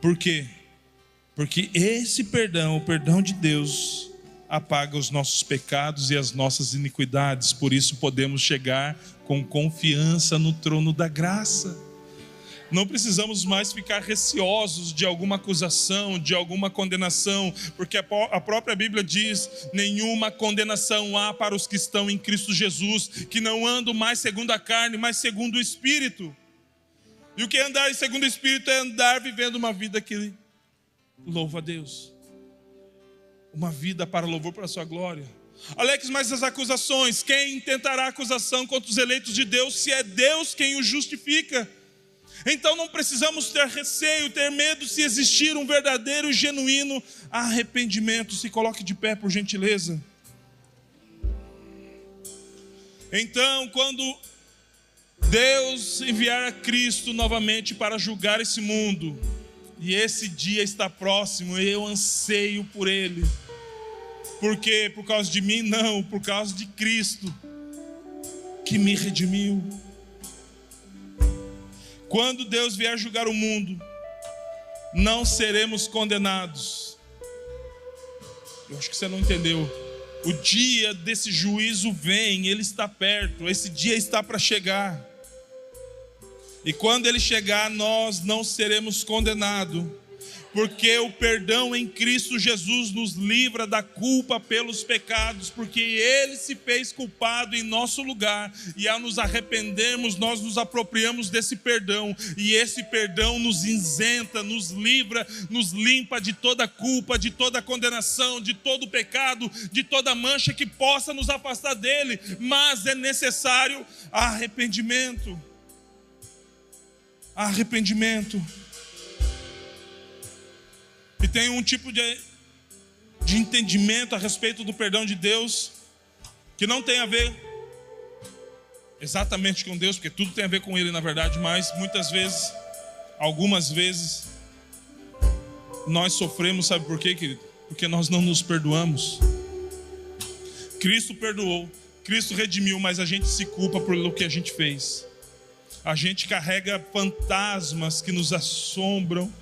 Por quê? Porque esse perdão, o perdão de Deus, apaga os nossos pecados e as nossas iniquidades. Por isso podemos chegar com confiança no trono da graça. Não precisamos mais ficar receosos de alguma acusação, de alguma condenação, porque a própria Bíblia diz: nenhuma condenação há para os que estão em Cristo Jesus, que não andam mais segundo a carne, mas segundo o Espírito. E o que é andar segundo o Espírito é andar vivendo uma vida que louva a Deus, uma vida para louvor, para a sua glória. Alex, mas as acusações, quem intentará acusação contra os eleitos de Deus, se é Deus quem os justifica? Então não precisamos ter receio, ter medo, se existir um verdadeiro e genuíno arrependimento. Se coloque de pé, por gentileza. Então, quando Deus enviar a Cristo novamente para julgar esse mundo, e esse dia está próximo, eu anseio por Ele. Por quê? Por causa de mim? Não, por causa de Cristo, que me redimiu. Quando Deus vier julgar o mundo, não seremos condenados. Eu acho que você não entendeu. O dia desse juízo vem, ele está perto, esse dia está para chegar. E quando ele chegar, nós não seremos condenados, porque o perdão em Cristo Jesus nos livra da culpa pelos pecados, porque Ele se fez culpado em nosso lugar, e ao nos arrependermos, nós nos apropriamos desse perdão, e esse perdão nos isenta, nos livra, nos limpa de toda culpa, de toda condenação, de todo pecado, de toda mancha que possa nos afastar dele. Mas é necessário arrependimento. Arrependimento. E tem um tipo de entendimento a respeito do perdão de Deus que não tem a ver exatamente com Deus, porque tudo tem a ver com Ele na verdade, mas muitas vezes, algumas vezes, nós sofremos, sabe por quê, querido? Porque nós não nos perdoamos. Cristo perdoou, Cristo redimiu, mas a gente se culpa pelo que a gente fez. A gente carrega fantasmas que nos assombram,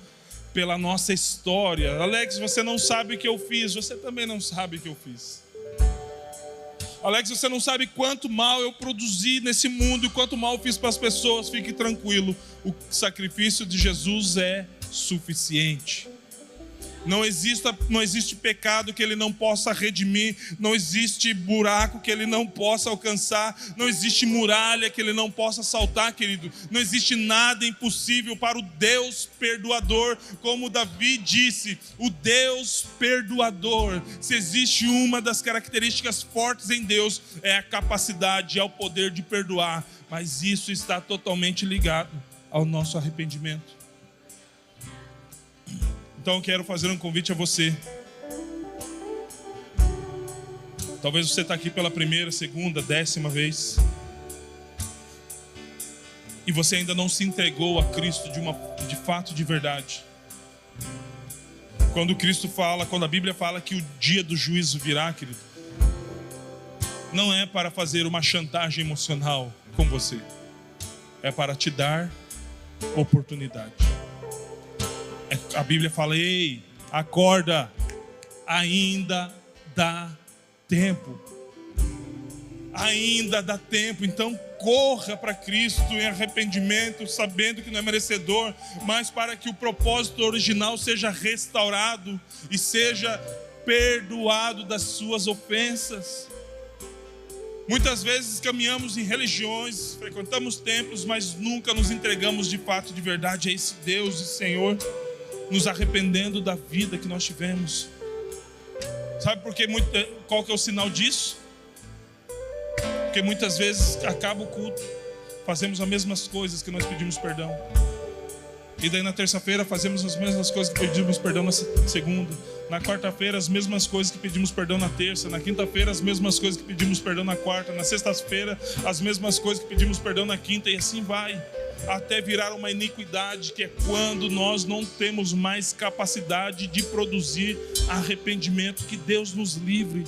pela nossa história. Alex, você não sabe o que eu fiz. Você também não sabe o que eu fiz. Alex, você não sabe quanto mal eu produzi nesse mundo e quanto mal eu fiz para as pessoas. Fique tranquilo, o sacrifício de Jesus é suficiente. Não existe pecado que Ele não possa redimir, não existe buraco que Ele não possa alcançar, não existe muralha que Ele não possa saltar, querido. Não existe nada impossível para o Deus perdoador, como Davi disse, o Deus perdoador. Se existe uma das características fortes em Deus, é a capacidade, é o poder de perdoar, mas isso está totalmente ligado ao nosso arrependimento. Então eu quero fazer um convite a você. Talvez você está aqui pela primeira, segunda, 10ª vez, e você ainda não se entregou a Cristo de fato, de verdade. Quando a Bíblia fala que o dia do juízo virá, querido, não é para fazer uma chantagem emocional com você, é para te dar oportunidade. A Bíblia fala: ei, acorda, ainda dá tempo. Ainda dá tempo. Então corra para Cristo em arrependimento, sabendo que não é merecedor, mas para que o propósito original seja restaurado e seja perdoado das suas ofensas. Muitas vezes caminhamos em religiões, frequentamos templos, mas nunca nos entregamos de fato, de verdade a esse Deus e Senhor, nos arrependendo da vida que nós tivemos. Sabe por quê? Qual que é o sinal disso? Porque muitas vezes acaba o culto, fazemos as mesmas coisas que nós pedimos perdão, e daí na terça-feira fazemos as mesmas coisas que pedimos perdão na segunda, na quarta-feira as mesmas coisas que pedimos perdão na terça, na quinta-feira as mesmas coisas que pedimos perdão na quarta, na sexta-feira as mesmas coisas que pedimos perdão na quinta, e assim vai, até virar uma iniquidade, que é quando nós não temos mais capacidade de produzir arrependimento. Que Deus nos livre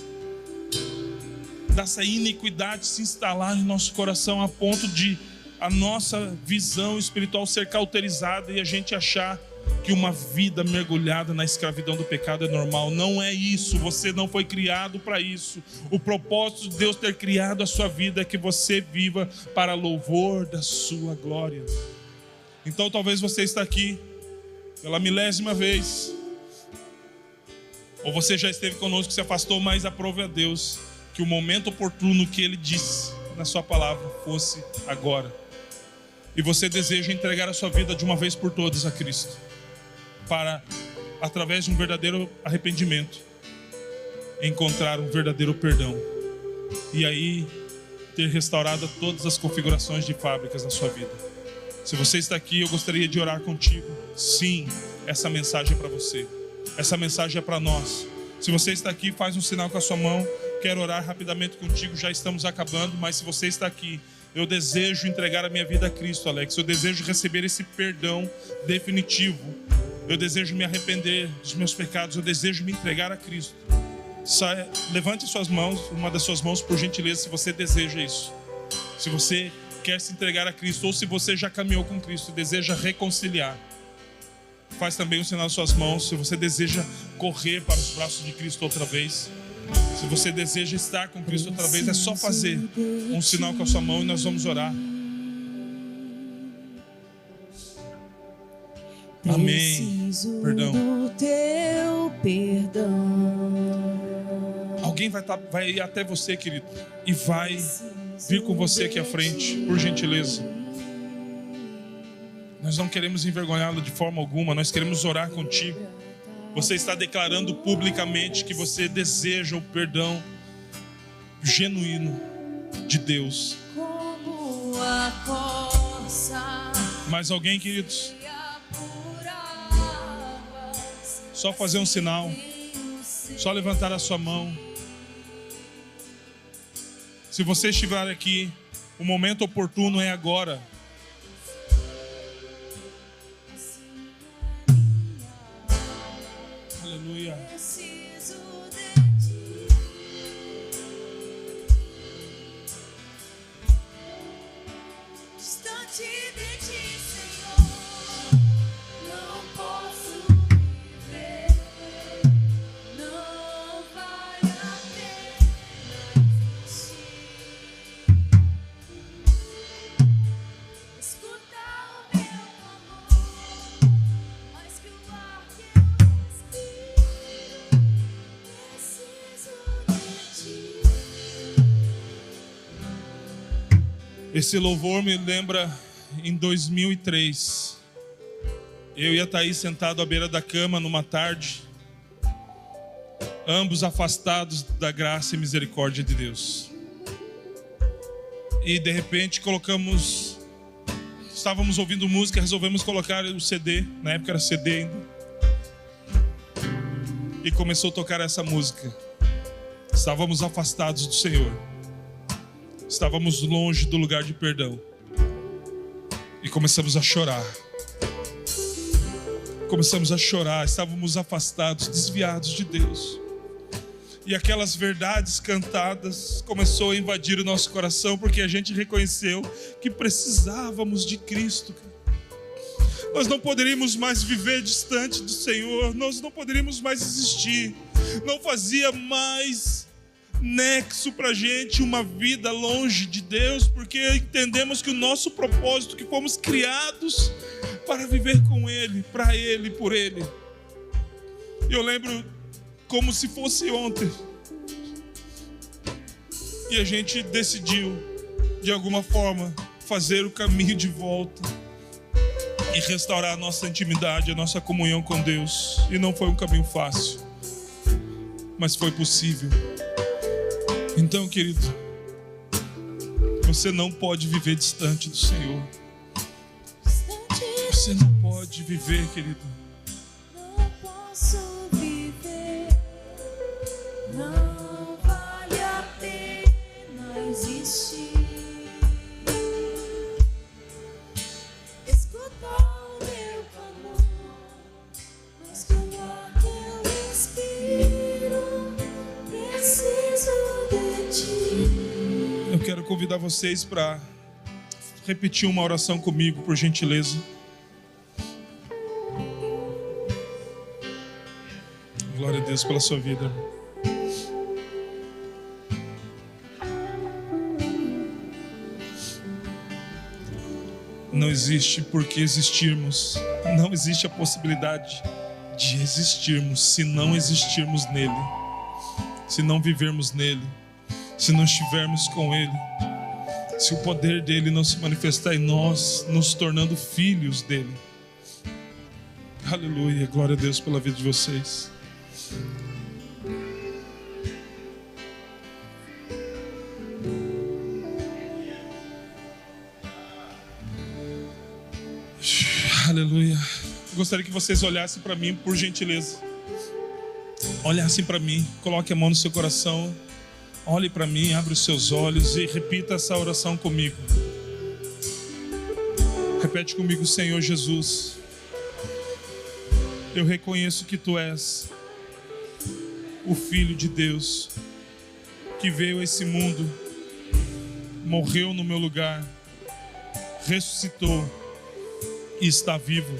dessa iniquidade se instalar em nosso coração, a ponto de a nossa visão espiritual ser cauterizada e a gente achar que uma vida mergulhada na escravidão do pecado é normal. Não é isso, você não foi criado para isso. O propósito de Deus ter criado a sua vida é que você viva para louvor da sua glória. Então talvez você está aqui pela 1000ª vez, ou você já esteve conosco, se afastou, mas aprove a Deus que o momento oportuno que Ele disse na sua palavra fosse agora, e você deseja entregar a sua vida de uma vez por todas a Cristo, para, através de um verdadeiro arrependimento, encontrar um verdadeiro perdão, e aí ter restaurado todas as configurações de fábricas na sua vida. Se você está aqui, eu gostaria de orar contigo. Sim, essa mensagem é para você, essa mensagem é para nós. Se você está aqui, faz um sinal com a sua mão. Quero orar rapidamente contigo, já estamos acabando, mas se você está aqui, eu desejo entregar a minha vida a Cristo, Alex. Eu desejo receber esse perdão definitivo. Eu desejo me arrepender dos meus pecados. Eu desejo me entregar a Cristo. Levante suas mãos, uma das suas mãos, por gentileza, se você deseja isso. Se você quer se entregar a Cristo, ou se você já caminhou com Cristo e deseja reconciliar, faz também um sinal das suas mãos. Se você deseja correr para os braços de Cristo outra vez, se você deseja estar com Cristo outra vez, é só fazer um sinal com a sua mão e nós vamos orar. Amém. Perdão. Alguém vai ir até você, querido, e vai vir com você aqui à frente, por gentileza. Nós não queremos envergonhá-lo de forma alguma, nós queremos orar contigo. Você está declarando publicamente que você deseja o perdão genuíno de Deus. Mais alguém, queridos? Só fazer um sinal, só levantar a sua mão. Se você estiver aqui, o momento oportuno é agora. Aleluia. Distante de ti, Senhor, não posso Esse louvor me lembra em 2003. Eu e a Thaís sentados à beira da cama numa tarde, ambos afastados da graça e misericórdia de Deus. E de repente estávamos ouvindo música, resolvemos colocar o CD, na época era CD ainda. E começou a tocar essa música. Estávamos afastados do Senhor. Estávamos longe do lugar de perdão. E começamos a chorar. Estávamos afastados, desviados de Deus. E aquelas verdades cantadas começou a invadir o nosso coração, porque a gente reconheceu que precisávamos de Cristo. Nós não poderíamos mais viver distante do Senhor, nós não poderíamos mais existir. Não fazia mais nexo pra gente uma vida longe de Deus, porque entendemos que o nosso propósito, que fomos criados para viver com Ele, para Ele, por Ele. Eu lembro como se fosse ontem. E a gente decidiu, de alguma forma, fazer o caminho de volta e restaurar a nossa intimidade, a nossa comunhão com Deus. E não foi um caminho fácil, mas foi possível. Então, querido, você não pode viver distante do Senhor. Você não pode viver, querido. Não posso viver, não vale a pena existir. Escutou meu clamor, mas com a teu respiro, preciso de ti. Eu quero convidar vocês para repetir uma oração comigo, por gentileza. Glória a Deus pela sua vida. Não existe por que existirmos. Não existe a possibilidade de existirmos se não existirmos nele. Se não vivermos nele. Se não estivermos com ele. Se o poder dele não se manifestar em nós, nos tornando filhos dele. Aleluia. Glória a Deus pela vida de vocês. Aleluia. Eu gostaria que vocês olhassem para mim, por gentileza. Olhassem para mim, coloque a mão no seu coração. Olhe para mim, abre os seus olhos e repita essa oração comigo. Repete comigo: Senhor Jesus, eu reconheço que Tu és o Filho de Deus, que veio a esse mundo, morreu no meu lugar, ressuscitou e está vivo.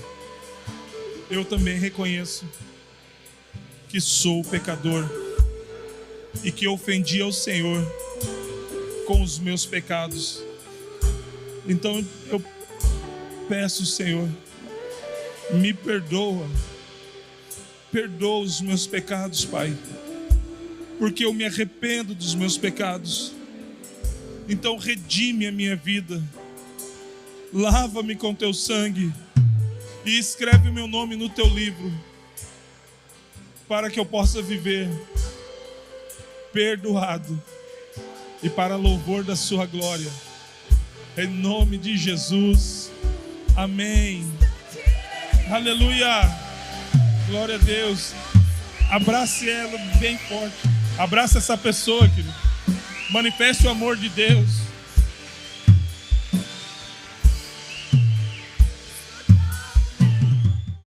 Eu também reconheço que sou pecador e que ofendi ao Senhor com os meus pecados. Então eu peço, Senhor, me perdoa os meus pecados, Pai, porque eu me arrependo dos meus pecados. Então redime a minha vida, lava-me com Teu sangue e escreve o meu nome no Teu livro, para que eu possa viver perdoado e para louvor da Sua glória, em nome de Jesus, amém. Aleluia, glória a Deus. Abrace ela bem forte, abraça essa pessoa, querido. Manifeste o amor de Deus.